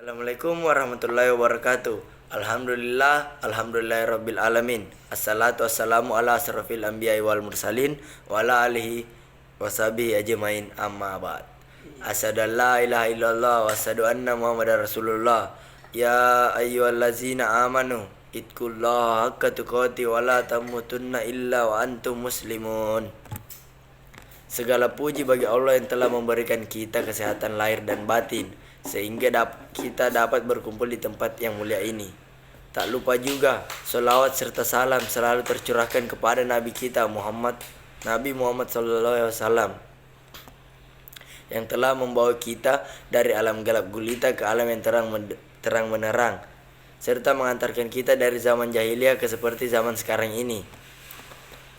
Assalamualaikum warahmatullahi wabarakatuh. Alhamdulillahirabbil alamin. Assalatu wassalamu ala asrofil anbiya'i wal mursalin wa ala alihi washabihi ajmain amma ba'd. Asyhadu an la ilaha illallah wa asyhadu anna muhammadar rasulullah. Ya ayyuhallazina amanu ittaqullaha haqqa tuqatih wa la tamutunna illa wa antum muslimun. Segala puji bagi Allah yang telah memberikan kita kesehatan lahir dan batin sehingga kita dapat berkumpul di tempat yang mulia ini. Tak lupa juga sholawat serta salam selalu tercurahkan kepada Nabi kita Nabi Muhammad SAW yang telah membawa kita dari alam gelap gulita ke alam yang terang menerang, serta mengantarkan kita dari zaman jahiliyah ke seperti zaman sekarang ini.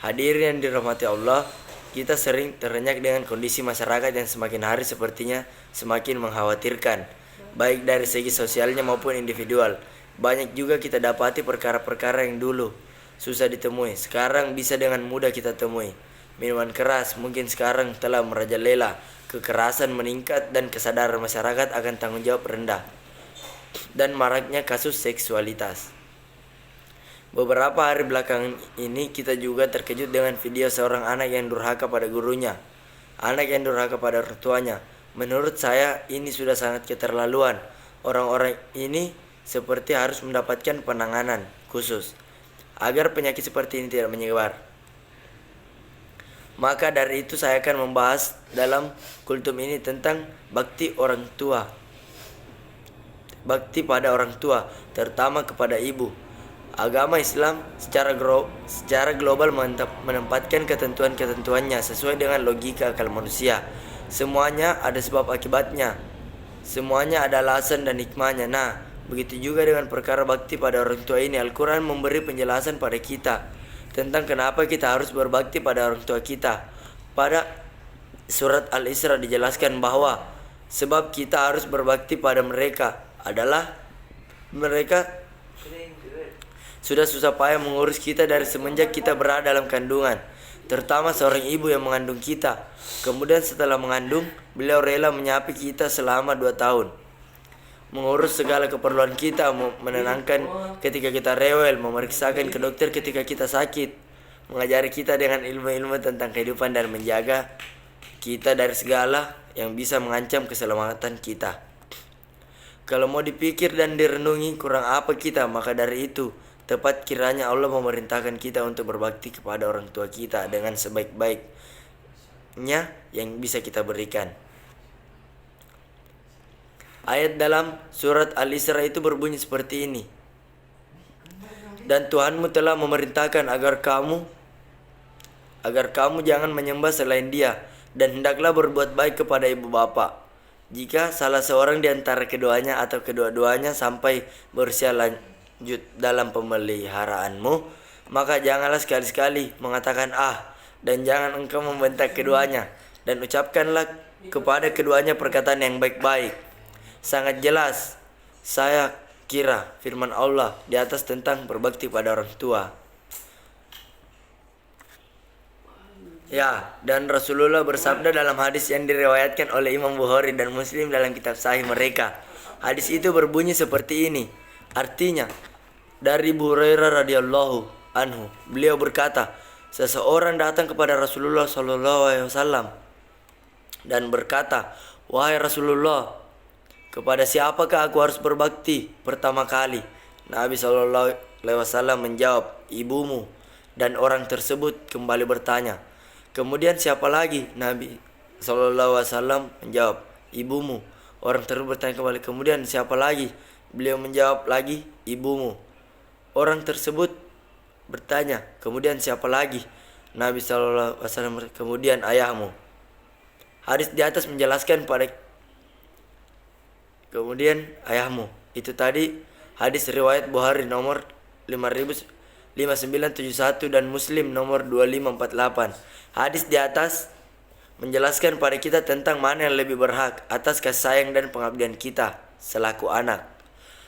Hadirin yang dirahmati Allah, kita sering terenyak dengan kondisi masyarakat yang semakin hari sepertinya semakin mengkhawatirkan, baik dari segi sosialnya maupun individual. Banyak juga kita dapati perkara-perkara yang dulu susah ditemui, sekarang bisa dengan mudah kita temui. Minuman keras mungkin sekarang telah merajalela, kekerasan meningkat dan kesadaran masyarakat akan tanggung jawab rendah, dan maraknya kasus seksualitas. Beberapa hari belakangan ini kita juga terkejut dengan video seorang anak yang durhaka pada gurunya, anak yang durhaka pada orang tuanya. Menurut saya ini sudah sangat keterlaluan. Orang-orang ini seperti harus mendapatkan penanganan khusus agar penyakit seperti ini tidak menyebar. Maka dari itu saya akan membahas dalam kultum ini tentang bakti orang tua. Bakti pada orang tua, terutama kepada ibu. Agama Islam secara global menempatkan ketentuan-ketentuannya sesuai dengan logika akal manusia. Semuanya ada sebab akibatnya. Semuanya ada alasan dan hikmahnya. Nah, begitu juga dengan perkara bakti pada orang tua ini. Al-Quran memberi penjelasan pada kita tentang kenapa kita harus berbakti pada orang tua kita. Pada surat Al-Isra dijelaskan bahwa sebab kita harus berbakti pada mereka adalah mereka sudah susah payah mengurus kita dari semenjak kita berada dalam kandungan, terutama seorang ibu yang mengandung kita. Kemudian setelah mengandung, beliau rela menyapi kita selama 2 tahun, mengurus segala keperluan kita, menenangkan ketika kita rewel, memeriksakan ke dokter ketika kita sakit, mengajari kita dengan ilmu-ilmu tentang kehidupan dan menjaga kita dari segala yang bisa mengancam keselamatan kita. Kalau mau dipikir dan direnungi, kurang apa kita? Maka dari itu tepat kiranya Allah memerintahkan kita untuk berbakti kepada orang tua kita dengan sebaik-baiknya yang bisa kita berikan. Ayat dalam surat Al-Isra itu berbunyi seperti ini. Dan Tuhanmu telah memerintahkan agar kamu jangan menyembah selain Dia, dan hendaklah berbuat baik kepada ibu bapa. Jika salah seorang di antara keduanya atau kedua-duanya sampai berusia lanjut dalam pemeliharaanmu, maka janganlah sekali-sekali mengatakan dan jangan engkau membentak keduanya, dan ucapkanlah kepada keduanya perkataan yang baik-baik. Sangat jelas saya kira firman Allah di atas tentang berbakti pada orang tua. Ya, dan Rasulullah bersabda dalam hadis yang diriwayatkan oleh Imam Bukhari dan Muslim dalam kitab sahih mereka. Hadis itu berbunyi seperti ini. Artinya, dari Abu Hurairah radhiyallahu anhu, beliau berkata, seseorang datang kepada Rasulullah SAW dan berkata, "Wahai Rasulullah, kepada siapakah aku harus berbakti pertama kali?" Nabi SAW menjawab, "Ibumu." Dan orang tersebut kembali bertanya, "Kemudian siapa lagi?" Nabi SAW menjawab, "Ibumu." Orang tersebut bertanya kembali, "Kemudian siapa lagi?" Beliau menjawab lagi, "Ibumu." Orang tersebut bertanya, "Kemudian siapa lagi?" Nabi SAW, "Kemudian ayahmu." Hadis di atas menjelaskan kemudian ayahmu. Itu tadi hadis riwayat Bukhari nomor 5971 dan Muslim nomor 2548. Hadis di atas menjelaskan pada kita tentang mana yang lebih berhak atas kasih sayang dan pengabdian kita selaku anak.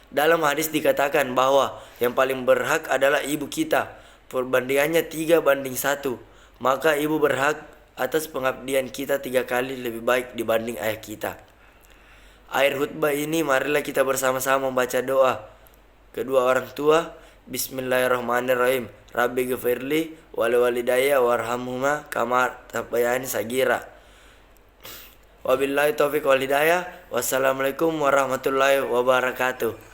Dalam hadis dikatakan bahwa yang paling berhak adalah ibu kita. Perbandingannya 3:1. Maka ibu berhak atas pengabdian kita 3 kali lebih baik dibanding ayah kita. akhir khutbah ini marilah kita bersama-sama membaca doa kedua orang tua. Bismillahirrahmanirrahim. Rabbi ghafirli wali walidayya warhamhuma kama rabbayani sagira. Wabillahi taufiq wal hidayah. Wassalamualaikum warahmatullahi wabarakatuh.